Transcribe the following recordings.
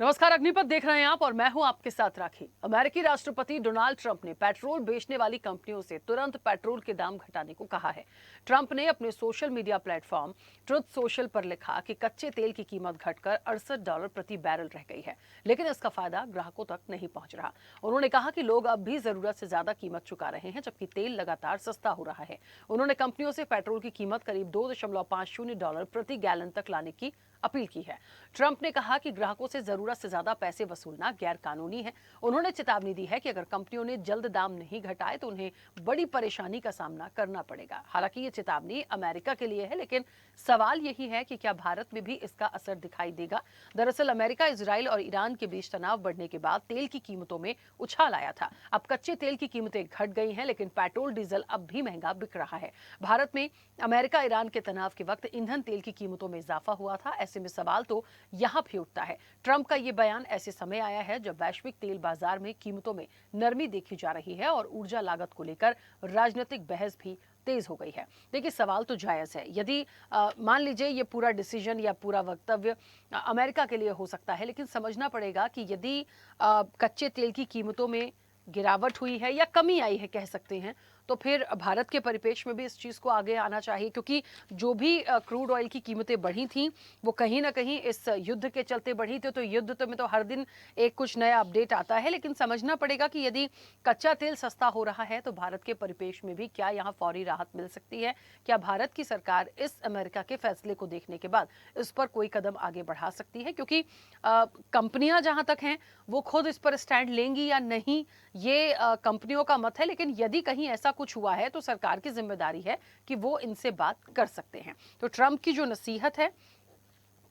नमस्कार, अग्निपथ देख रहे हैं आप और मैं हूं आपके साथ राखी। अमेरिकी राष्ट्रपति डोनाल्ड ट्रंप ने पेट्रोल बेचने वाली कंपनियों से तुरंत पेट्रोल के दाम घटाने को कहा है। ट्रंप ने अपने social media platform truth social पर लिखा कि कच्चे तेल की कीमत घटकर $68 प्रति बैरल रह गई है, लेकिन इसका फायदा ग्राहकों तक नहीं पहुंच रहा। उन्होंने कहा कि लोग अब भी जरूरत से ज्यादा कीमत चुका रहे हैं, जबकि तेल लगातार सस्ता हो रहा है। उन्होंने कंपनियों से पेट्रोल की कीमत करीब $2.50 प्रति गैलन तक लाने की अपील की है। ट्रंप ने कहा कि ग्राहकों से जरूरत से ज्यादा पैसे वसूलना गैर कानूनी है। उन्होंने चेतावनी दी है कि अगर कंपनियों ने जल्द दाम नहीं घटाए तो उन्हें बड़ी परेशानी का सामना करना पड़ेगा। हालांकि ये चेतावनी अमेरिका के लिए है, लेकिन सवाल यही है कि क्या भारत में भी इसका असर दिखाई देगा। दरअसल अमेरिका, इजराइल और ईरान के बीच तनाव बढ़ने के बाद तेल की कीमतों में उछाल आया था। अब कच्चे तेल की कीमतें घट गई हैं, लेकिन पेट्रोल डीजल अब भी महंगा बिक रहा है। भारत में अमेरिका ईरान के तनाव के वक्त ईंधन तेल की कीमतों में इजाफा हुआ था। ऐसे में सवाल तो यहां भी उठता है। ट्रंप का ये बयान ऐसे समय आया है जब वैश्विक तेल बाजार में कीमतों में नरमी देखी जा रही है और ऊर्जा लागत को लेकर राजनीतिक बहस भी तेज हो गई है। देखिए, सवाल तो जायज है। यदि मान लीजिए ये पूरा डिसीजन या पूरा वक्तव्य अमेरिका के लिए हो सकता है, लेकिन समझना पड़ेगा कि यदि कच्चे तेल की कीमतों में गिरावट हुई है या कमी आई है कह सकते हैं, तो फिर भारत के परिपेक्ष में भी इस चीज़ को आगे आना चाहिए, क्योंकि जो भी क्रूड ऑयल की कीमतें बढ़ी थीं वो कहीं ना कहीं इस युद्ध के चलते बढ़ी थी। तो युद्ध तो में तो हर दिन एक कुछ नया अपडेट आता है, लेकिन समझना पड़ेगा कि यदि कच्चा तेल सस्ता हो रहा है तो भारत के परिपेक्ष में भी क्या यहाँ फौरी राहत मिल सकती है। क्या भारत की सरकार इस अमेरिका के फैसले को देखने के बाद इस पर कोई कदम आगे बढ़ा सकती है, क्योंकि कंपनियां जहां तक हैं वो खुद इस पर स्टैंड लेंगी या नहीं, ये कंपनियों का मत है। लेकिन यदि कहीं ऐसा कुछ हुआ है तो सरकार की जिम्मेदारी है कि वो इनसे बात कर सकते हैं। तो ट्रंप की जो नसीहत है,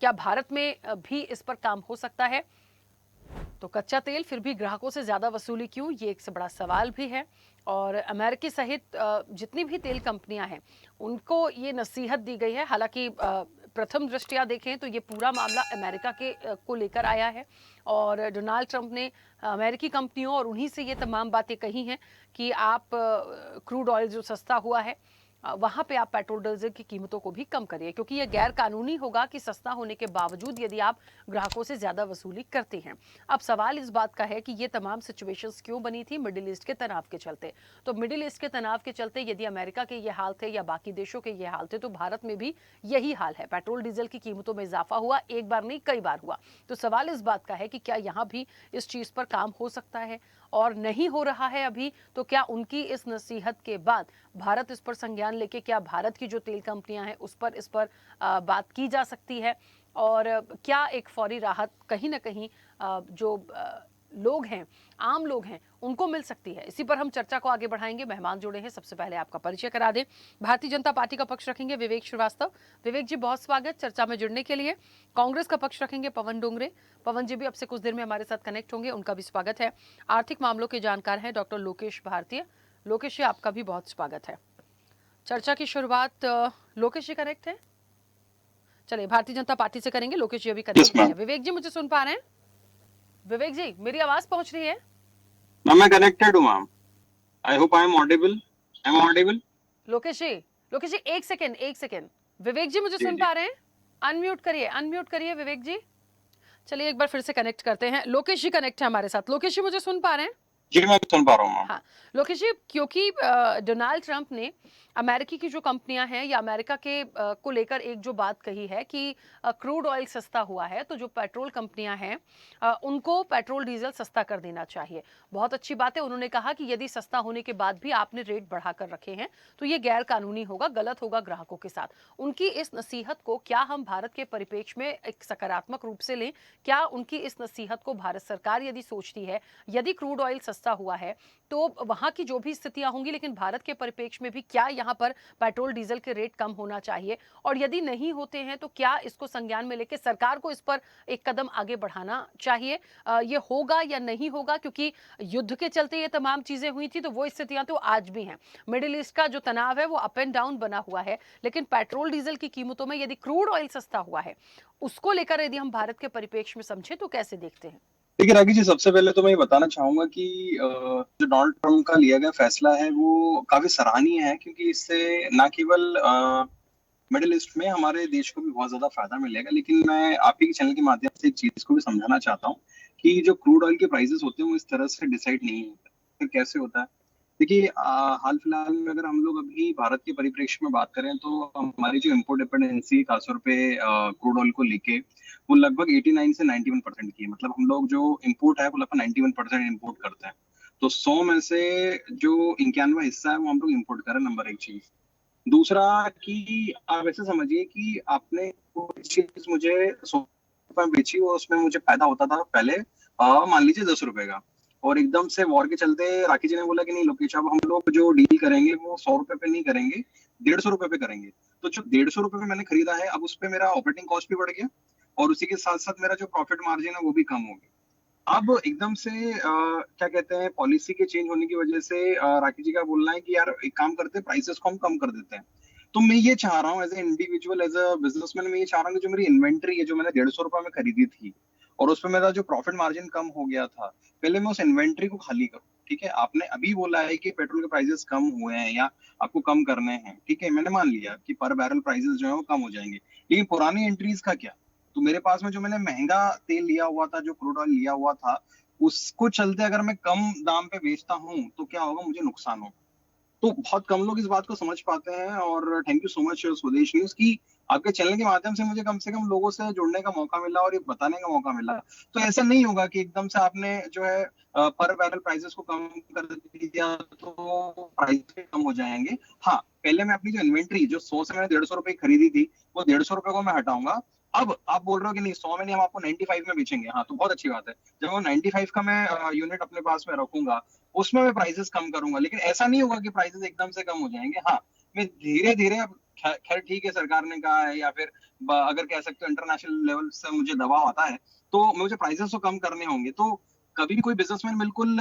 क्या भारत में भी इस पर काम हो सकता है? तो कच्चा तेल फिर भी ग्राहकों से ज्यादा वसूली क्यों, ये एक से बड़ा सवाल भी है। और अमेरिकी सहित जितनी भी तेल कंपनियां हैं उनको ये नसीहत दी गई है। हालांकि प्रथम दृष्टया देखें तो ये पूरा मामला अमेरिका के को लेकर आया है और डोनाल्ड ट्रंप ने अमेरिकी कंपनियों और उन्हीं से ये तमाम बातें कही हैं कि आप क्रूड ऑयल जो सस्ता हुआ है वहां पे आप पेट्रोल डीजल की कीमतों को भी कम करिए, क्योंकि यह गैर कानूनी होगा कि सस्ता होने के बावजूद यदि आप ग्राहकों से ज्यादा वसूली करते हैं। अब सवाल इस बात का है कि ये तमाम सिचुएशंस क्यों बनी थी? मिडिल ईस्ट के तनाव के चलते। तो मिडिल ईस्ट के तनाव के चलते यदि अमेरिका के ये हाल थे या बाकी देशों के ये हाल थे, तो भारत में भी यही हाल है। पेट्रोल डीजल की कीमतों में इजाफा हुआ, एक बार नहीं कई बार हुआ। तो सवाल इस बात का है कि क्या यहाँ भी इस चीज पर काम हो सकता है, और नहीं हो रहा है अभी तो क्या उनकी इस नसीहत के बाद भारत इस पर संज्ञान लेके क्या भारत की जो तेल कंपनियां हैं उस पर बात की जा सकती है, और क्या एक फौरी राहत कहीं ना कहीं जो लोग हैं, आम लोग हैं, उनको मिल सकती है? इसी पर हम चर्चा को आगे बढ़ाएंगे। मेहमान जुड़े हैं, सबसे पहले आपका परिचय करा दें। भारतीय जनता पार्टी का पक्ष रखेंगे विवेक श्रीवास्तव। विवेक जी, बहुत स्वागत चर्चा में जुड़ने के लिए। कांग्रेस का पक्ष रखेंगे पवन डोंगरे। पवन जी भी अब से कुछ देर में हमारे साथ कनेक्ट होंगे, उनका भी स्वागत है। आर्थिक मामलों के जानकार हैं डॉक्टर लोकेश भारतीय। लोकेश जी, आपका भी बहुत स्वागत है। चर्चा की शुरुआत लोकेश जी कनेक्ट है? चलिए भारतीय जनता पार्टी से करेंगे। लोकेश जी अभी कनेक्ट है। विवेक जी, मुझे सुन पा रहे हैं? विवेक जी, मेरी आवाज पहुंच रही है? मैम मैं कनेक्टेड हूँ ma'am. I hope I am audible. I am audible. Lokesh ji एक सेकेंड, एक सेकेंड। विवेक जी मुझे जी सुन जी पा रहे हैं? अनम्यूट करिए विवेक जी। चलिए एक बार फिर से कनेक्ट करते हैं। लोकेश जी कनेक्ट है हमारे साथ। लोकेश जी मुझे सुन पा रहे हैं? जी मैं सुन पा रहा हूँ मैम। हाँ लोकेश जी, क्योंकि डोनाल्ड ट्रंप ने अमेरिकी की जो कंपनियां हैं या अमेरिका के को लेकर एक जो बात कही है कि क्रूड ऑयल सस्ता हुआ है, तो जो पेट्रोल कंपनियां हैं उनको पेट्रोल डीजल सस्ता कर देना चाहिए। बहुत अच्छी बात है। उन्होंने कहा कि यदि सस्ता होने के बाद भी आपने रेट बढ़ाकर रखे हैं तो ये गैर कानूनी होगा, गलत होगा ग्राहकों के साथ। उनकी इस नसीहत को क्या हम भारत के परिप्रेक्ष्य में एक सकारात्मक रूप से लें? क्या उनकी इस नसीहत को भारत सरकार यदि सोचती है, यदि क्रूड ऑयल सस्ता हुआ है तो वहां की जो भी स्थितियां होंगी, लेकिन भारत के परिप्रेक्ष्य में भी क्या यहाँ पर पेट्रोल डीजल के रेट कम होना चाहिए, और यदि नहीं होते हैं तो क्या इसको संज्ञान में लेकर सरकार को इस पर एक कदम आगे बढ़ाना चाहिए? ये होगा या नहीं होगा? क्योंकि युद्ध के चलते ये तमाम चीजें हुई थी, तो वो स्थितियां तो आज भी हैं। मिडिल ईस्ट का जो तनाव है वो अप एंड डाउन बना हुआ है, लेकिन पेट्रोल डीजल की कीमतों में यदि क्रूड ऑयल सस्ता हुआ है, उसको लेकर यदि हम भारत के परिप्रेक्ष्य में समझे तो कैसे देखते हैं? देखिए रागी जी, सबसे पहले तो मैं ये बताना चाहूंगा कि जो डोनाल्ड ट्रम्प का लिया गया फैसला है वो काफी सराहनीय है, क्योंकि इससे न केवल मिडिल ईस्ट में हमारे देश को भी बहुत ज्यादा फायदा मिलेगा। लेकिन मैं आप ही के चैनल के माध्यम से एक चीज को भी समझाना चाहता हूँ कि जो क्रूड ऑयल के प्राइसेस होते हैं वो इस तरह से डिसाइड नहीं होते। फिर कैसे होता है? देखिए, हाल फिलहाल में अगर हम लोग अभी भारत के परिप्रेक्ष्य में बात करें तो हमारी जो इम्पोर्ट डिपेंडेंसी है खासतौर पे क्रूड ऑयल को लेके, वो लगभग 89 से 91% की है। मतलब हम लोग जो इम्पोर्ट है वो लगभग 91% इम्पोर्ट करते हैं। तो 100 में से जो 91 हिस्सा है वो हम लोग इम्पोर्ट कर रहे हैं, नंबर एक चीज। दूसरा कि आप ऐसे समझिए कि आपने कोई चीज मुझे 100 रुपए में बेची और उसमें मुझे फायदा होता था पहले, मान लीजिए 10 रुपए का, और एकदम से वॉर के चलते राखी जी ने बोला कि नहीं लोकेश, अब हम लोग जो डील करेंगे वो 100 रुपए पे नहीं करेंगे, 150 रुपए पे करेंगे। तो जो 150 रुपए पे मैंने खरीदा है, अब उस पे मेरा ऑपरेटिंग कॉस्ट भी बढ़ गया और उसी के साथ साथ मेरा जो प्रॉफिट मार्जिन है वो भी कम हो गया। अब एकदम से क्या कहते हैं, पॉलिसी के चेंज होने की वजह से राकेश जी का बोलना है कि यार एक काम करते हैं, प्राइसेस को हम कम कर देते हैं। तो मैं ये चाह रहा हूँ as a individual, as a businessman, मैं ये चाह रहा हूँ कि जो मेरी इन्वेंट्री है जो मैंने 150 रुपए में खरीदी थी और उसमें मेरा जो प्रॉफिट मार्जिन कम हो गया था, पहले मैं उस इन्वेंट्री को खाली करूँ। ठीक है, आपने अभी बोला है कि पेट्रोल के प्राइसेस कम हुए हैं या आपको कम करने हैं, ठीक है, मैंने मान लिया कि पर बैरल प्राइसेस जो है वो कम हो जाएंगे। लेकिन पुरानी एंट्रीज का क्या? तो मेरे पास में जो मैंने महंगा तेल लिया हुआ था, जो क्रूड ऑयल लिया हुआ था, उसको चलते अगर मैं कम दाम पे बेचता हूँ तो क्या होगा, मुझे नुकसान होगा। तो बहुत कम लोग इस बात को समझ पाते हैं। और थैंक यू सो मच स्वदेश न्यूज की, आपके चैनल के माध्यम से कम लोगों से जुड़ने का मौका मिला और ये बताने का मौका मिला। तो ऐसा नहीं होगा कि एकदम से आपने जो है पर बैरल प्राइसेस को कम कर दिया तो प्राइस कम हो जाएंगे। हाँ, पहले मैं अपनी जो इन्वेंट्री जो 100 से मैंने 150 रुपए खरीदी थी, वो 150 रुपए को मैं हटाऊंगा। अब आप बोल रहे हो कि नहीं 100 में नहीं, हम आपको 95 में बेचेंगे, हाँ तो बहुत अच्छी बात है। जब वो 95 का मैं यूनिट अपने पास में रखूंगा, उसमें मैं प्राइसेस कम करूंगा। लेकिन ऐसा नहीं होगा कि प्राइसेस एकदम से कम हो जाएंगे। हाँ, मैं धीरे धीरे, अब खैर ठीक है, सरकार ने कहा है या फिर अगर कह सकते हो इंटरनेशनल लेवल से मुझे दबाव आता है, तो मुझे प्राइसेस तो कम करने होंगे। तो कभी भी कोई बिजनेसमैन बिल्कुल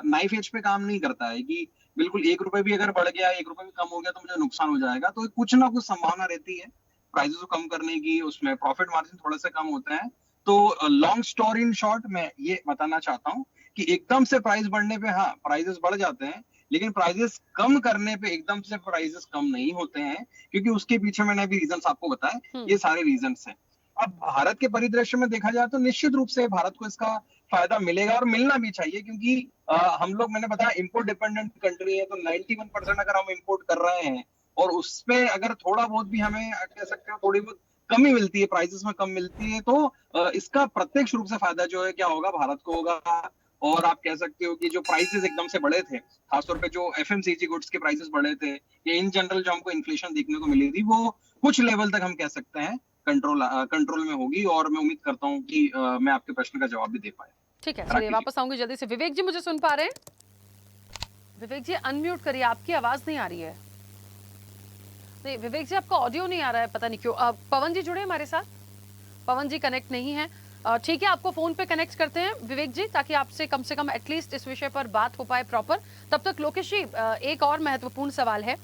नाइफ एज पे काम नहीं करता है कि बिल्कुल 1 रुपए भी अगर बढ़ गया, 1 रुपए भी कम हो गया तो मुझे नुकसान हो जाएगा। तो कुछ ना कुछ संभावना रहती है प्राइसेस को कम करने की, उसमें प्रॉफिट मार्जिन थोड़े से कम होते हैं। तो लॉन्ग स्टोरी इन शॉर्ट, मैं ये बताना चाहता हूँ कि एकदम से प्राइस बढ़ने पे हाँ प्राइसेस बढ़ जाते हैं, लेकिन प्राइसेस कम करने पे एकदम से प्राइसेस कम नहीं होते हैं, क्योंकि उसके पीछे मैंने अभी रीजंस आपको बताए, हम्म। ये सारे रीजंस हैं। अब भारत के परिदृश्य में देखा जाए तो निश्चित रूप से भारत को इसका फायदा मिलेगा और मिलना भी चाहिए, क्योंकि हम लोग, मैंने बताया, इंपोर्ट डिपेंडेंट कंट्री है। तो 91% अगर हम इंपोर्ट कर रहे हैं और उसमें अगर थोड़ा बहुत भी हमें कह सकते हो थोड़ी बहुत कमी मिलती है, प्राइसेस में कम मिलती है, तो इसका प्रत्यक्ष रूप से फायदा जो है क्या होगा, भारत को होगा। और आप कह सकते हो कि जो प्राइसेस एकदम से बढ़े थे, खासतौर पे जो एफएमसीजी गुड्स के प्राइसेस बढ़े थे, या इन जनरल जो हमको इन्फ्लेशन देखने को मिली थी, वो कुछ लेवल तक हम कह सकते हैं कंट्रोल में होगी। और मैं उम्मीद करता हूँ कि मैं आपके प्रश्न का जवाब भी दे पाया। ठीक है, चलिए राखी जी। वापस आऊंगी जल्दी से। विवेक जी मुझे सुन पा रहे हैं? विवेक जी अनम्यूट करिए, आपकी आवाज नहीं आ रही है। नहीं विवेक जी, आपका ऑडियो नहीं आ रहा है, पता नहीं क्यों। पवन जी जुड़े हमारे साथ? पवन जी कनेक्ट नहीं है। ठीक है, आपको फोन पे कनेक्ट करते हैं विवेक जी, ताकि आपसे कम से कम एटलीस्ट इस विषय पर बात हो पाए प्रॉपर। तब तक लोकेश जी, एक और महत्वपूर्ण सवाल है।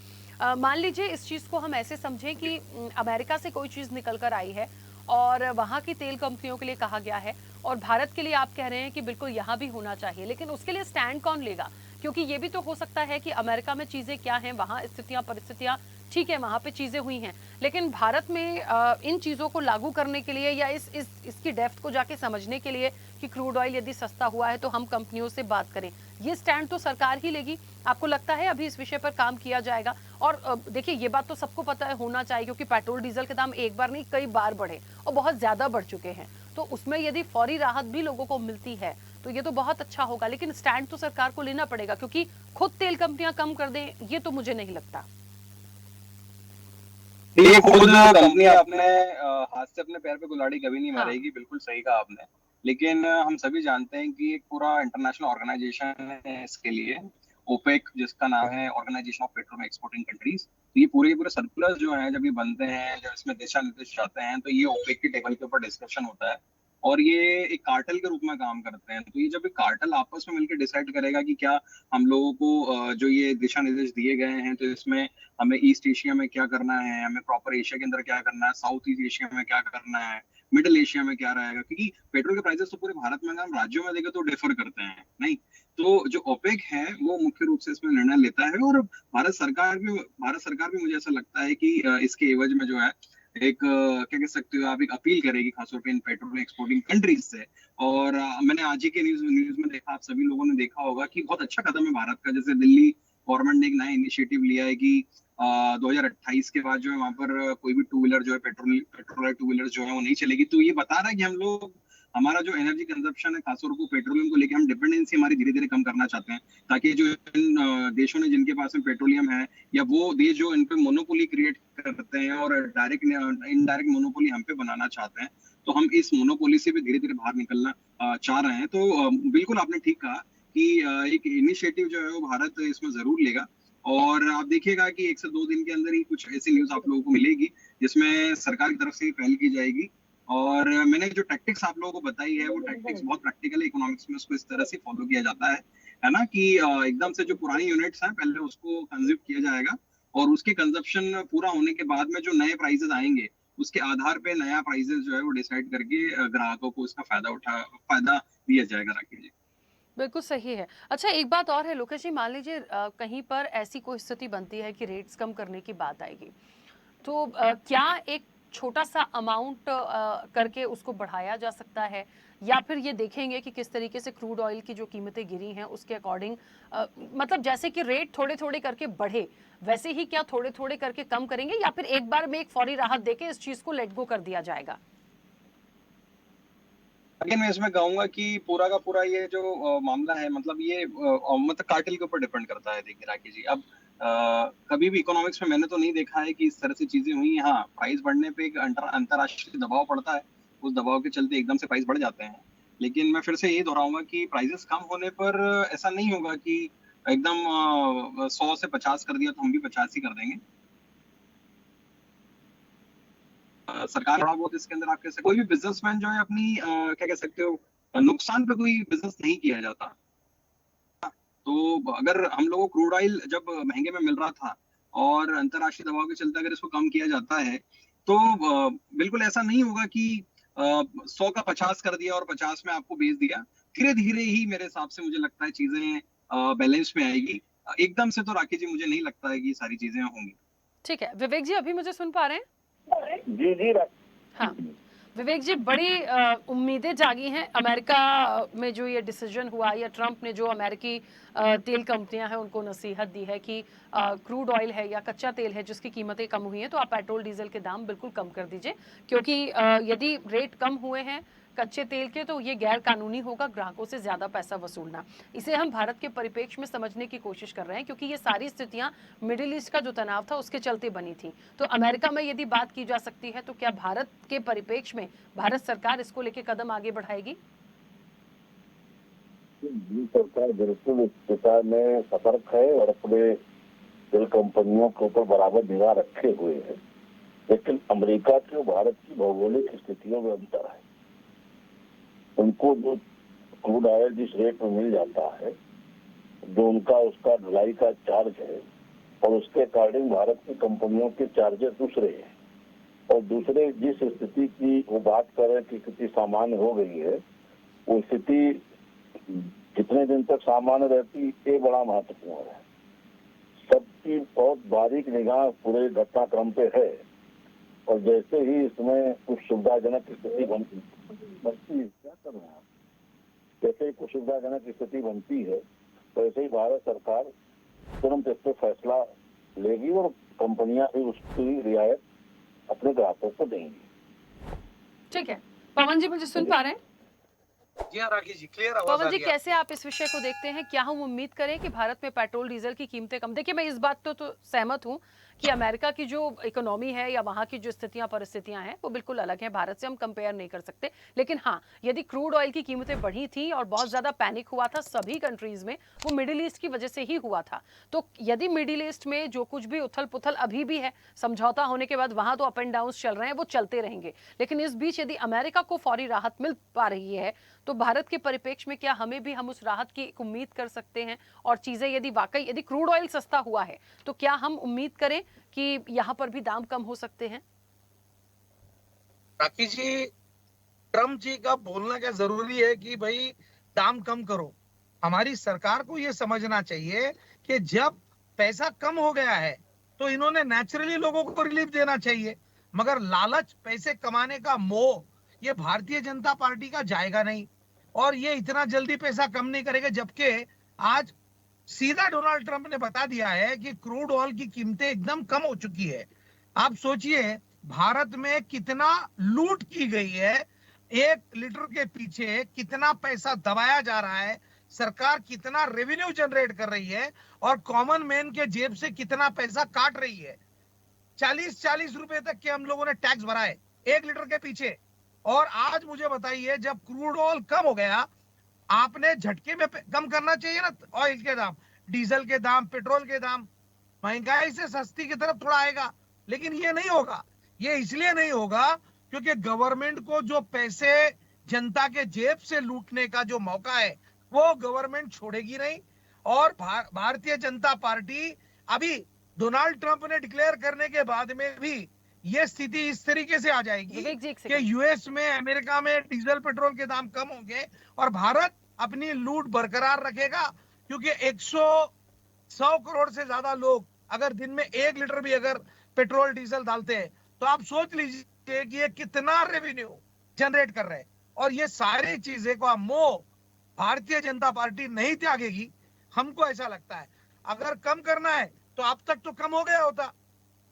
मान लीजिए इस चीज को हम ऐसे समझें कि अमेरिका से कोई चीज निकल कर आई है और वहां की तेल कंपनियों के लिए कहा गया है, और भारत के लिए आप कह रहे हैं कि बिल्कुल यहाँ भी होना चाहिए, लेकिन उसके लिए स्टैंड कौन लेगा? क्योंकि ये भी तो हो सकता है कि अमेरिका में चीजें क्या हैं, वहां स्थितियां परिस्थितियां ठीक है, वहां पे चीजें हुई हैं, लेकिन भारत में इन चीजों को लागू करने के लिए या इसकी डेप्थ को जाके समझने के लिए कि क्रूड ऑयल यदि सस्ता हुआ है तो हम कंपनियों से बात करें, ये स्टैंड तो सरकार ही लेगी। आपको लगता है अभी इस विषय पर काम किया जाएगा? और देखिए ये बात तो सबको पता है, होना चाहिए, क्योंकि पेट्रोल डीजल के दाम एक बार नहीं कई बार बढ़े और बहुत ज्यादा बढ़ चुके हैं। तो उसमें यदि फौरी राहत भी लोगों को मिलती है तो ये तो बहुत अच्छा होगा, लेकिन स्टैंड तो सरकार को लेना पड़ेगा, क्योंकि खुद तेल कंपनियां कम कर दें ये तो मुझे नहीं लगता। ये खुद कंपनी अपने हाथ से अपने पैर पे कुल्हाड़ी कभी नहीं हाँ। मारेगी, बिल्कुल सही कहा आपने। लेकिन हम सभी जानते हैं कि एक पूरा इंटरनेशनल ऑर्गेनाइजेशन है इसके लिए, ओपेक, जिसका नाम है Organisation of Petrol Exporting Countries. तो ये पूरे के पूरे सर्कुलर जो है जब ये बनते हैं, जब इसमें दिशा निर्देश आते हैं, तो ये ओपेक की टेबल के ऊपर डिस्कशन होता है और ये एक कार्टेल के रूप में काम करते हैं। तो ये जब एक कार्टेल आपस में मिलकर डिसाइड करेगा कि क्या हम लोगों को जो ये दिशा निर्देश दिए गए हैं, तो इसमें हमें ईस्ट एशिया में क्या करना है, हमें प्रॉपर एशिया के अंदर क्या करना है, साउथ ईस्ट एशिया में क्या करना है, मिडिल एशिया में क्या रहेगा, क्योंकि पेट्रोल के प्राइसेस तो पूरे भारत में अगर हम राज्यों में देखें तो डिफर करते हैं नहीं। तो जो ओपेक है वो मुख्य रूप से इसमें निर्णय लेता है, और भारत सरकार भी मुझे ऐसा लगता है कि इसके एवज में जो है एक क्या कह सकते हो आप, एक अपील करेगी खासतौर पे इन पेट्रोल एक्सपोर्टिंग कंट्रीज से। और मैंने आज ही के न्यूज में देखा, आप सभी लोगों ने देखा होगा कि बहुत अच्छा कदम है भारत का। जैसे दिल्ली गवर्नमेंट ने एक नया इनिशिएटिव लिया है कि 2028 के बाद जो है वहां पर कोई भी टू व्हीलर जो है पेट्रोल टू व्हीलर जो है वो नहीं चलेगी। तो ये बता रहा है कि हम लोग, हमारा जो एनर्जी कंजप्शन है खासतौर को पेट्रोलियम को लेकर, हम डिपेंडेंसी हमारी धीरे धीरे कम करना चाहते हैं, ताकि जो इन देशों ने जिनके पास में पेट्रोलियम है, या वो देश जो इन पे मोनोपोली क्रिएट करते हैं और डायरेक्ट इनडायरेक्ट मोनोपोली हम पे बनाना चाहते हैं, तो हम इस मोनोपोली से भी धीरे धीरे बाहर निकलना चाह रहे हैं। तो बिल्कुल आपने ठीक कहा कि एक इनिशिएटिव जो है वो भारत इसमें जरूर लेगा। और आप देखिएगा कि 1 से 2 दिन के अंदर ही कुछ ऐसी न्यूज आप लोगों को मिलेगी जिसमें सरकार की तरफ से पहल की जाएगी। और मैंने जो टैक्टिक्स आप लोगों को बताई है वो टैक्टिक्स बहुत प्रैक्टिकल है, इकोनॉमिक्स में उसको इस तरह से फॉलो किया जाता है ना, कि एकदम से जो पुरानी यूनिट्स हैं पहले उसको कंज्यूम किया जाएगा, और उसके कंजप्शन पूरा होने के बाद में जो नए प्राइसेस आएंगे उसके आधार पे नया प्राइसेस जो है वो डिसाइड करके ग्राहकों को इसका फायदा दिया जाएगा, राकेश जी। बिल्कुल सही है। अच्छा, एक बात और है लोकेश जी, मान लीजिए कहीं पर ऐसी कोई स्थिति बनती है कि रेट्स कम करने की बात आएगी, तो क्या एक छोटा-सा अमाउंट करके उसको बढ़ाया जा सकता है? या फिर ये देखेंगे कि किस तरीके से क्रूड ऑयल की जो कीमतें गिरी हैं उसके अकॉर्डिंग मतलब जैसे कि रेट थोड़े-थोड़े करके बढ़े, वैसे ही क्या थोड़े-थोड़े करके कम करेंगे या फिर एक बार में एक फौरी राहत देके इस चीज़ को लेट गो कर दिया जाएगा? अगेन मैं इसमें कहूंगा कि पूरा का पूरा ये जो मामला है, मतलब ये मतलब कार्टेल के ऊपर डिपेंड करता है। देखिए राकेश जी, अब कभी भी इकोनॉमिक्स में मैंने तो नहीं देखा है कि इस तरह से चीजें हुई हैं। हाँ, प्राइस बढ़ने पे एक अंतरराष्ट्रीय दबाव पड़ता है, उस दबाव के चलते एकदम से प्राइस बढ़ जाते हैं। लेकिन मैं फिर से यही दोहराऊंगा कि प्राइसेस कम होने पर ऐसा नहीं होगा कि एकदम 100 से 50 कर दिया तो हम भी 50 ही कर देंगे। सरकार थोड़ा बहुत इसके अंदर, आप कह सकते कोई भी बिजनेसमैन जो है अपनी क्या कह सकते हो, नुकसान पे कोई बिजनेस नहीं किया जाता। तो अगर हम लोगों को क्रूड ऑयल जब महंगे में मिल रहा था और अंतरराष्ट्रीय दबाव के चलते अगर इसको कम किया जाता है, तो बिल्कुल ऐसा नहीं होगा कि 100 का 50 कर दिया और 50 में आपको बेच दिया। धीरे धीरे ही मेरे हिसाब से मुझे लगता है चीजें बैलेंस में आएगी। एकदम से तो राकेश जी मुझे नहीं लगता है कि ये सारी चीजें होंगी। ठीक है। विवेक जी, अभी मुझे सुन पा रहे हैं? जी जी हाँ। विवेक जी, बड़ी उम्मीदें जागी हैं अमेरिका में जो ये डिसीजन हुआ, या ट्रंप ने जो अमेरिकी तेल कंपनियां हैं उनको नसीहत दी है कि क्रूड ऑयल है या कच्चा तेल है जिसकी कीमतें कम हुई हैं तो आप पेट्रोल डीजल के दाम बिल्कुल कम कर दीजिए, क्योंकि यदि रेट कम हुए हैं कच्चे तेल के तो ये गैर कानूनी होगा ग्राहकों से ज्यादा पैसा वसूलना। इसे हम भारत के परिप्रेक्ष्य में समझने की कोशिश कर रहे हैं, क्योंकि ये सारी स्थितियां मिडिल ईस्ट का जो तनाव था उसके चलते बनी थी। तो अमेरिका में यदि बात की जा सकती है तो क्या भारत के परिप्रेक्ष्य में भारत सरकार इसको लेके कदम आगे बढ़ाएगी? सरकार बिल्कुल इस दिशा में सतर्क है और अपने तेल कंपनियों के ऊपर बराबर निगाह रखे हुए है। लेकिन अमेरिका की और भारत की भौगोलिक स्थितियों में अंतर है। उनको जो क्रूड ऑयल जिस रेट में मिल जाता है, जो उनका उसका ढुलाई का चार्ज है, और उसके अकॉर्डिंग भारत की कंपनियों के चार्जेस दूसरे हैं। और दूसरे जिस स्थिति की वो बात कर रहे हैं कि स्थिति सामान्य हो गई है, वो स्थिति कितने दिन तक सामान्य रहती, ये बड़ा महत्वपूर्ण है। सबकी बहुत बारीक निगाह पूरे घटनाक्रम पे है, और जैसे ही इसमें कुछ सुविधाजनक स्थिति बनती है, क्या कर रहे हैं आप, जैसे ही कुछ सुविधाजनक स्थिति बनती है वैसे ही भारत सरकार तुरंत इस पर फैसला लेगी और कंपनियां भी उसकी रियायत अपने ग्राहकों को देंगी। ठीक है। पवन जी, मुझे सुन पा रहे हैं? जी हाँ राकेश जी, क्लियर आवाज आ पवन जी, रही है? कैसे आप इस विषय को देखते हैं? क्या हम उम्मीद करें कि भारत में पेट्रोल डीजल की कीमतें कम? देखिए, मैं इस बात तो सहमत हूं कि अमेरिका की जो इकोनॉमी है या वहां की जो स्थितियां परिस्थितियां हैं वो बिल्कुल अलग हैं, भारत से हम कंपेयर नहीं कर सकते। लेकिन हाँ, यदि क्रूड ऑयल की कीमतें बढ़ी थी और बहुत ज्यादा पैनिक हुआ था सभी कंट्रीज में, वो मिडिल ईस्ट की वजह से ही हुआ था। तो यदि मिडिल ईस्ट में जो कुछ भी उथल पुथल अभी भी है, समझौता होने के बाद वहां तो अप एंड डाउन चल रहे हैं, वो चलते रहेंगे। लेकिन इस बीच यदि अमेरिका को फौरी राहत मिल पा रही है तो भारत के परिप्रेक्ष्य में क्या हमें भी हम उस राहत की एक उम्मीद कर सकते हैं? और चीजें यदि वाकई यदि क्रूड ऑयल सस्ता हुआ है तो क्या हम उम्मीद करें कि यहाँ पर भी दाम कम हो सकते हैं? राकेश जी, ट्रम्प जी का बोलना क्या जरूरी है कि भाई दाम कम करो। हमारी सरकार को ये समझना चाहिए कि जब पैसा कम हो गया है तो इन्होंने नेचुरली लोगों को रिलीफ देना चाहिए, मगर लालच, पैसे कमाने का मोह, ये भारतीय जनता पार्टी का जाएगा नहीं और ये इतना जल्दी पैसा कम नहीं करेगा। जबकि आज सीधा डोनाल्ड ट्रंप ने बता दिया है कि क्रूड ऑयल की कीमतें एकदम कम हो चुकी है। आप सोचिए भारत में कितना लूट की गई है, 1 लीटर के पीछे कितना पैसा दबाया जा रहा है, सरकार कितना रेवेन्यू जनरेट कर रही है और कॉमन मैन के जेब से कितना पैसा काट रही है। 40-40 रुपए तक के हम लोगों ने टैक्स भरा है 1 लीटर के पीछे। और आज मुझे बताइए, जब क्रूड ऑयल कम हो गया, आपने झटके में कम करना चाहिए ना ऑयल के दाम, डीजल के दाम, पेट्रोल के दाम, महंगाई से सस्ती की तरफ थोड़ा आएगा। लेकिन ये नहीं होगा। ये इसलिए नहीं होगा क्योंकि गवर्नमेंट को जो पैसे जनता के जेब से लूटने का जो मौका है वो गवर्नमेंट छोड़ेगी नहीं। और भारतीय जनता पार्टी अभी डोनाल्ड ट्रंप ने डिक्लेयर करने के बाद में भी ये स्थिति इस तरीके से आ जाएगी कि यूएस में, अमेरिका में डीजल पेट्रोल के दाम कम होंगे और भारत अपनी लूट बरकरार रखेगा। क्योंकि 100 करोड़ से ज्यादा लोग अगर दिन में 1 लीटर भी अगर पेट्रोल डीजल डालते हैं तो आप सोच लीजिए कि ये कितना रेवेन्यू जनरेट कर रहे हैं। और ये सारी चीजें का मोह भारतीय जनता पार्टी नहीं त्यागेगी, हमको ऐसा लगता है। अगर कम करना है तो अब तक तो कम हो गया होता।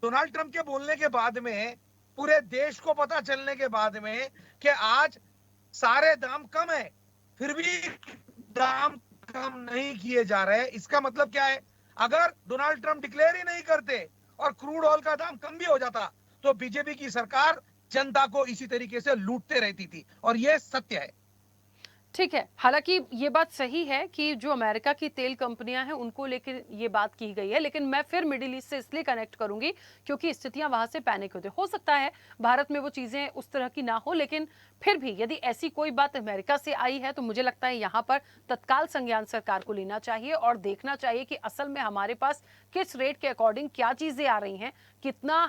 डोनाल्ड ट्रंप के बोलने के बाद में, पूरे देश को पता चलने के बाद में कि आज सारे दाम कम है, फिर भी दाम कम नहीं किए जा रहे, इसका मतलब क्या है? अगर डोनाल्ड ट्रंप डिक्लेयर ही नहीं करते और क्रूड ऑयल का दाम कम भी हो जाता तो बीजेपी की सरकार जनता को इसी तरीके से लूटते रहती थी, और यह सत्य है। ठीक है, हालांकि ये बात सही है कि जो अमेरिका की तेल कंपनियां हैं उनको लेकर ये बात की गई है, लेकिन मैं फिर मिडिल ईस्ट से इसलिए कनेक्ट करूंगी क्योंकि स्थितियां वहां से पैनिक होती हो सकता है भारत में वो चीजें उस तरह की ना हो, लेकिन फिर भी यदि ऐसी कोई बात अमेरिका से आई है तो मुझे लगता है यहाँ पर तत्काल संज्ञान सरकार को लेना चाहिए और देखना चाहिए कि असल में हमारे पास किस रेट के अकॉर्डिंग क्या चीजें आ रही हैं, कितना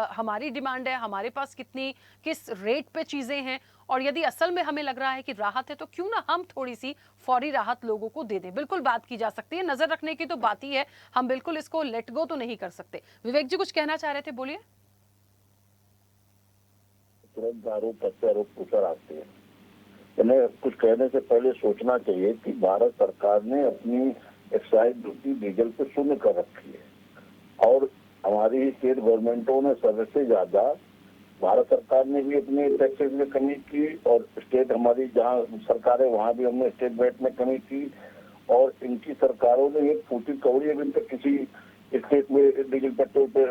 हमारी डिमांड है, हमारे पास किस रेट पे चीजें हैं, और यदि असल में हमें लग रहा है कि राहत है तो क्यों ना हम थोड़ी सी फौरी राहत लोगों को दे दें। बिल्कुल बात की जा सकती है, नजर रखने की तो बात ही है, हम बिल्कुल इसको लेट गो तो नहीं कर सकते। विवेक जी कुछ कहना चाह रहे थे, बोलिए। तुरंत आरोप प्रत्यारोप उतर आते हैं। इन्हें कुछ कहने से पहले सोचना चाहिए कि भारत सरकार ने अपनी एक्साइज ड्यूटी डीजल पे शून्य कर रखी है और हमारी स्टेट गवर्नमेंटों ने सबसे ज्यादा, भारत सरकार ने भी अपने टैक्सेस में कमी की और स्टेट हमारी जहाँ सरकार है वहाँ भी हमने स्टेट वेट में कमी की, और इनकी सरकारों ने एक फूटी कौड़ी अभी तक किसी स्टेट में डीजल पेट्रोल पे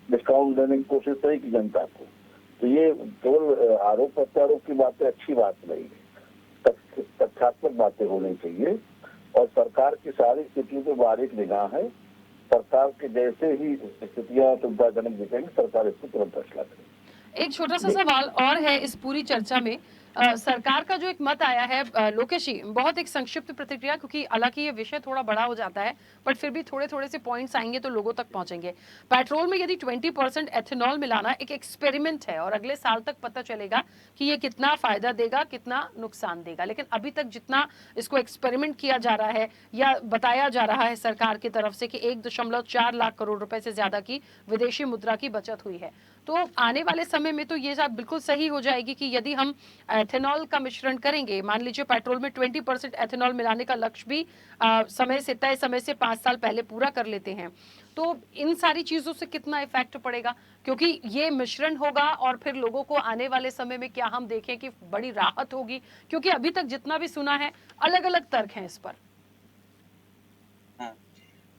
डिस्काउंट देने की कोशिश नहीं की जनता को। तो ये केवल आरोप प्रत्यारोप की बातें अच्छी बात नहीं है, तथ्यात्मक बातें होनी चाहिए और सरकार की सारी स्थितियों पर बारीक निगाह है। सरकार के जैसे ही स्थितियां सुविधाजनक दिखेंगी सरकार इसको तुरंत फैसला करेगी। एक छोटा सा सवाल और है इस पूरी चर्चा में, सरकार का जो एक मत आया है, लोकेश जी बहुत एक संक्षिप्त प्रतिक्रिया, क्योंकि हालांकि ये विषय थोड़ा बड़ा हो जाता है बट फिर भी थोड़े थोड़े से पॉइंट्स आएंगे तो लोगों तक पहुंचेंगे। पेट्रोल में यदि 20% एथेनॉल मिलाना एक एक्सपेरिमेंट है और अगले साल तक पता चलेगा कि ये कितना फायदा देगा, कितना नुकसान देगा, लेकिन अभी तक जितना इसको एक्सपेरिमेंट किया जा रहा है या बताया जा रहा है सरकार की तरफ से कि 1.4 लाख करोड़ रुपए से ज्यादा की विदेशी मुद्रा की बचत हुई है, तो आने वाले समय में तो ये बात बिल्कुल सही हो जाएगी कि यदि हम एथेनॉल का मिश्रण करेंगे, मान लीजिए पेट्रोल में 20% एथेनॉल मिलाने का लक्ष्य भी तय समय से 5 साल पहले पूरा कर लेते हैं, तो इन सारी चीजों से कितना इफेक्ट पड़ेगा, क्योंकि ये मिश्रण होगा और फिर लोगों को आने वाले समय में क्या हम देखें कि बड़ी राहत होगी, क्योंकि अभी तक जितना भी सुना है अलग अलग तर्क हैं इस पर।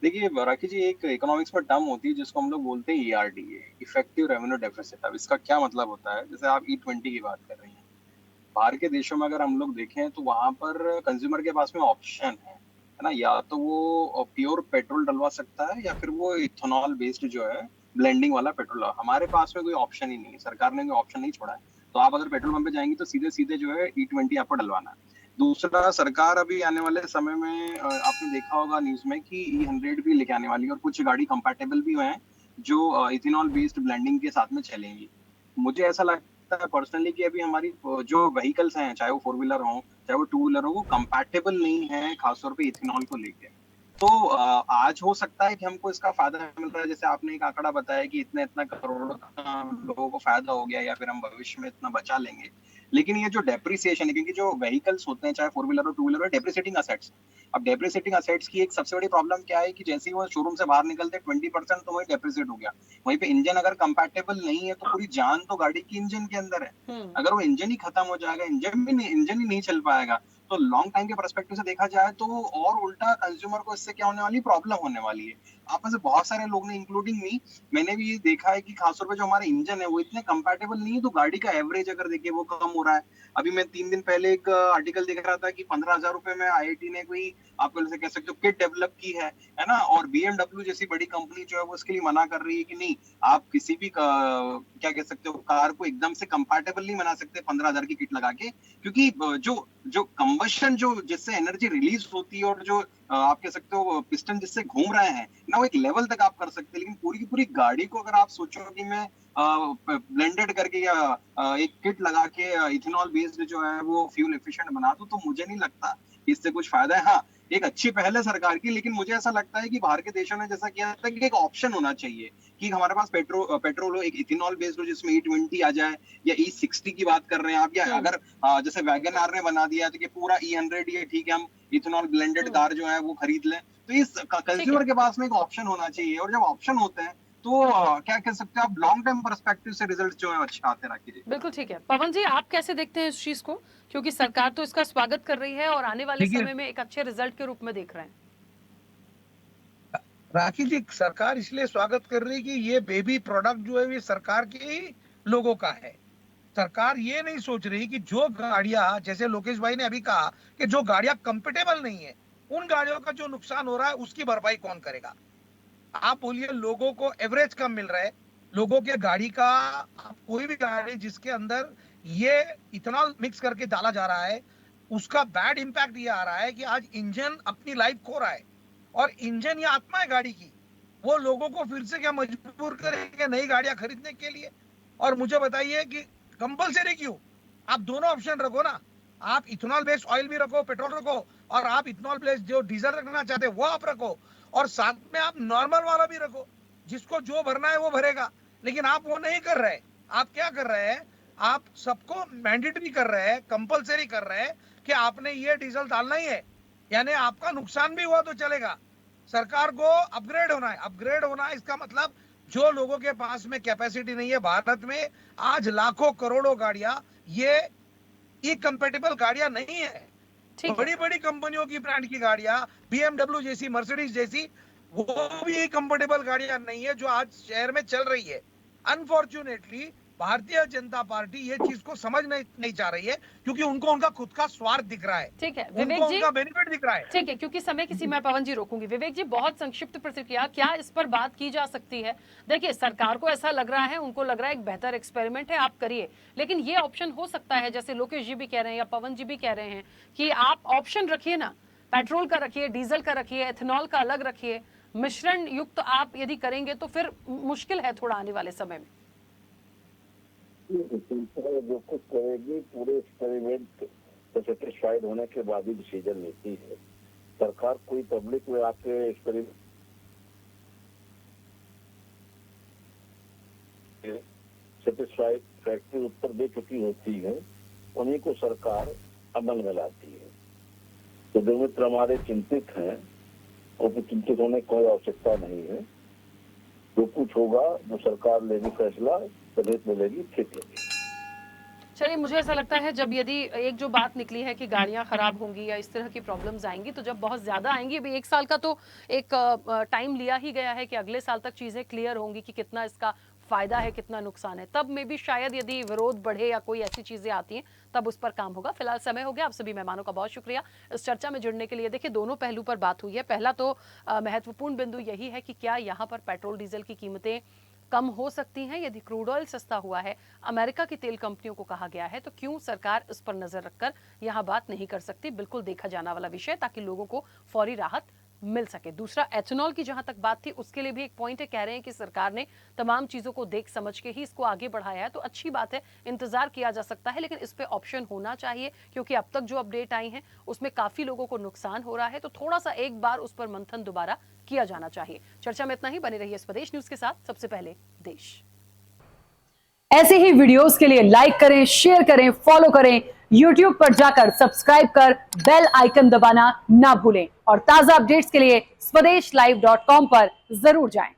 देखिए राखी जी, एक इकोनॉमिक्स में टर्म होती है जिसको हम लोग बोलते हैं ERDA, इफेक्टिव रेवेन्यू डेफिसिट। अब इसका क्या मतलब होता है, जैसे आप E20 की बात कर रही हैं, बाहर के देशों में अगर हम लोग देखें तो वहां पर कंज्यूमर के पास में ऑप्शन है ना, या तो वो प्योर पेट्रोल डलवा सकता है या फिर वो इथेनॉल बेस्ड जो है ब्लेंडिंग वाला पेट्रोल। हमारे पास में कोई ऑप्शन ही नहीं है, सरकार ने कोई ऑप्शन नहीं छोड़ा है, तो आप अगर पेट्रोल पंप पे जाएंगी तो सीधे सीधे जो है E20 आपको डलवाना है। दूसरा, सरकार अभी आने वाले समय में आपने देखा होगा न्यूज में कि E100 भी लेके आने वाली है और कुछ गाड़ी कंपैटिबल भी हैं जो इथेनॉल बेस्ड ब्लेंडिंग के साथ में चलेंगी। मुझे ऐसा लगता लगता है पर्सनली कि अभी हमारी जो व्हीकल्स हैं, चाहे वो फोर व्हीलर हो, चाहे वो टू व्हीलर हो, वो कंपैटिबल नहीं है, खासतौर पे इथेनॉल को लेके। तो आज हो सकता है कि हमको इसका फायदा मिल रहा है, जैसे आपने एक आंकड़ा बताया कि इतना इतना करोड़ का लोगों को फायदा हो गया या फिर हम भविष्य में इतना बचा लेंगे। लेकिन ये जो डेप्रिसिएशन है, क्योंकि जो व्हीकल्स होते हैं, चाहे फोर व्हीलर हो टू व्हीलर हो, डेप्रिसिएटिंग असेट्स। अब डेप्रिसिएटिंग असेट्स की एक सबसे बड़ी प्रॉब्लम क्या है कि जैसे ही वो शोरूम से बाहर निकलते 20% तो वही डेप्रिसिएट हो गया। वहीं पे इंजन अगर कंपैटिबल नहीं है तो पूरी जान तो गाड़ी की इंजन के अंदर है। अगर वो इंजन ही खत्म हो जाएगा, इंजन ही नहीं चल पाएगा, तो लॉन्ग टाइम के पर्सपेक्टिव से देखा जाए तो और उल्टा कंज्यूमर को इससे क्या होने वाली प्रॉब्लम होने वाली है। आप में से बहुत सारे लोग ने इंक्लूडिंग मी, मैंने भी ये देखा है कि खासतौर पे जो हमारे इंजन है वो इतने कंपैटिबल नहीं है, तो गाड़ी का एवरेज अगर देखिए वो कम हो रहा है। अभी मैं 3 दिन पहले एक आर्टिकल देख रहा था कि 15,000 रुपए में आईआईटी ने कोई, आप जैसे कह सकते हो, किट डेवलप की है ना, और बीएमडब्ल्यू जैसी बड़ी कंपनी जो है वो इसके लिए मना कर रही है कि नहीं, आप किसी भी क्या कह सकते हो कार को एकदम से कंपैटिबल नहीं बना सकते 15,000 की किट लगा के, क्योंकि जो जो कंबशन, जो जिससे एनर्जी रिलीज होती है, और जो आप कह सकते हो पिस्टन जिससे घूम रहे हैं ना, वो एक लेवल तक आप कर सकते हैं। लेकिन पूरी की पूरी गाड़ी को अगर आप सोचो कि मैं ब्लेंडेड करके या एक किट लगा के इथेनॉल बेस्ड जो है वो फ्यूल एफिशिएंट बना दूं, तो मुझे नहीं लगता इससे कुछ फायदा है। हाँ, एक अच्छी पहल है सरकार की, लेकिन मुझे ऐसा लगता है कि बाहर के देशों ने जैसा किया था कि एक ऑप्शन होना चाहिए कि हमारे पास पेट्रोल हो, एक इथेनॉल बेस्ड हो जिसमें E20 आ जाए, या E60 की बात कर रहे हैं आप, या अगर जैसे वैगन आर ने बना दिया तो कि पूरा E100 ये ठीक है, हम इथेनॉल ब्लेंडेड कार जो है वो खरीद लें। तो इस कंज्यूमर के पास में एक ऑप्शन होना चाहिए, और जब ऑप्शन होते हैं तो क्या कह सकते हैं आप, लॉन्ग टर्म पर्सपेक्टिव से रिजल्ट जो है अच्छे आते रखिए। बिल्कुल ठीक है। पवन जी, आप कैसे देखते हैं इस चीज को? क्योंकि सरकार तो इसका स्वागत कर रही है और आने वाले देखिए समय में एक अच्छे रिजल्ट के रूप में देख रहे हैं। राखी जी, सरकार इसलिए स्वागत कर रही है कि ये बेबी प्रोडक्ट जो है ये सरकार के ही लोगों का है। सरकार ये नहीं सोच रही कि जो गाड़ियां, जैसे लोकेश भाई ने अभी कहा कि जो गाड़ियां कंफर्टेबल नहीं है, उन गाड़ियों का जो नुकसान हो रहा है उसकी भरपाई कौन करेगा। आप बोलिए, लोगों को एवरेज कम मिल रहा है, लोगों के गाड़ी का, आप कोई भी गाड़ी जिसके अंदर ये इथेनॉल मिक्स करके डाला जा रहा है, उसका बैड इंपैक्ट ये आ रहा है कि आज इंजन अपनी लाइफ खो रहा है, और इंजन ये आत्मा है गाड़ी की। वो लोगों को फिर से क्या मजबूर करेंगे नई गाड़ियां खरीदने के लिए। और मुझे बताइए कि कंपलसरी क्यों? आप दोनों ऑप्शन रखो ना, आप इथेनॉल बेस्ड ऑयल भी रखो, पेट्रोल रखो, और आप इथेनॉल बेस्ड जो डीजल रखना चाहते हैं वो आप रखो, और साथ में आप नॉर्मल वाला भी रखो, जिसको जो भरना है वो भरेगा। लेकिन आप वो नहीं कर रहे। आप क्या कर रहे हैं? आप सबको मैंडेटरी कर रहे हैं, कंपलसरी कर रहे हैं कि आपने ये डीजल डालना ही है, यानी आपका नुकसान भी हुआ तो चलेगा। सरकार को अपग्रेड होना है, अपग्रेड होना है, इसका मतलब जो लोगों के पास में कैपेसिटी नहीं है, भारत में आज लाखों करोड़ों गाड़ियां ये ई कंपेटेबल गाड़ियां नहीं है। बड़ी बड़ी कंपनियों की ब्रांड की गाड़ियां, बीएमडब्ल्यू जैसी, मर्सिडीज जैसी, वो भी कंफर्टेबल गाड़ियां नहीं है जो आज शहर में चल रही है। अनफॉर्चुनेटली भारतीय जनता पार्टी ये चीज को समझ नहीं चाह रही है, क्योंकि उनको उनका खुद का स्वार्थ दिख रहा है। ठीक है उनको विवेक जी, उनका बेनिफिट दिख रहा है। ठीक है, क्योंकि समय की सीमा, पवन जी रोकूंगी। विवेक जी, बहुत संक्षिप्त प्रतिक्रिया, क्या इस पर बात की जा सकती है? देखिए, सरकार को ऐसा लग रहा है, उनको लग रहा है एक बेहतर एक्सपेरिमेंट है, आप करिए, लेकिन ये ऑप्शन हो सकता है, जैसे लोकेश जी भी कह रहे हैं या पवन जी भी कह रहे हैं, कि आप ऑप्शन रखिए ना, पेट्रोल का रखिए, डीजल का रखिए, एथेनॉल का अलग रखिए, मिश्रण युक्त आप यदि करेंगे तो फिर मुश्किल है थोड़ा आने वाले समय में। जो कुछ करेगी पूरे एक्सपेरिमेंट से सेटिस्फाइड होने के बाद ही डिसीजन लेती है। सरकार कोई पब्लिक में आके एक्सपेरिमेंट सेटिस्फैक्टरी उत्तर दे चुकी होती है, उन्हीं को सरकार अमल में लाती है। तो जो मित्र हमारे चिंतित हैं, उनको चिंतित होने की कोई आवश्यकता नहीं है। जो कुछ होगा, जो सरकार लेगी फैसला, प्रदेश में लेगी, ठीक लगेगी। चलिए, मुझे ऐसा लगता है जब यदि एक जो बात निकली है कि गाड़ियां खराब होंगी या इस तरह की प्रॉब्लम्स आएंगी, तो जब बहुत ज्यादा आएंगी, अभी 1 साल का तो एक टाइम लिया ही गया है कि अगले साल तक चीजें क्लियर होंगी कि कितना इसका फायदा है, कितना नुकसान है, तब में भी शायद यदि विरोध बढ़े या कोई ऐसी चीजें आती हैं तब उस पर काम होगा। फिलहाल समय हो गया। आप सभी मेहमानों का बहुत शुक्रिया इस चर्चा में जुड़ने के लिए। देखिए, दोनों पहलू पर बात हुई है। पहला तो महत्वपूर्ण बिंदु यही है कि क्या यहाँ पर पेट्रोल डीजल की कीमतें कम हो सकती हैं यदि क्रूड ऑयल सस्ता हुआ है। अमेरिका की तेल कंपनियों को कहा गया है, तो क्यों सरकार इस पर नजर रखकर यहां बात नहीं कर सकती? बिल्कुल देखा जाना वाला विषय, ताकि लोगों को फौरी राहत मिल सके। दूसरा, एथेनॉल की जहां तक बात थी उसके लिए भी एक पॉइंट है, कह रहे हैं कि सरकार ने तमाम चीजों को देख समझ के ही इसको आगे बढ़ाया है, तो अच्छी बात है, इंतजार किया जा सकता है, लेकिन इस पे ऑप्शन होना चाहिए, क्योंकि अब तक जो अपडेट आई है उसमें काफी लोगों को नुकसान हो रहा है, तो थोड़ा सा एक बार उस पर मंथन दोबारा किया जाना चाहिए। चर्चा में इतना ही, बने रहिए स्वदेश न्यूज के साथ। सबसे पहले देश। ऐसे ही वीडियोस के लिए लाइक करें, शेयर करें, फॉलो करें, YouTube पर जाकर सब्सक्राइब कर बेल आइकन दबाना ना भूलें और ताजा अपडेट्स के लिए स्वदेशलाइव.com पर जरूर जाएं।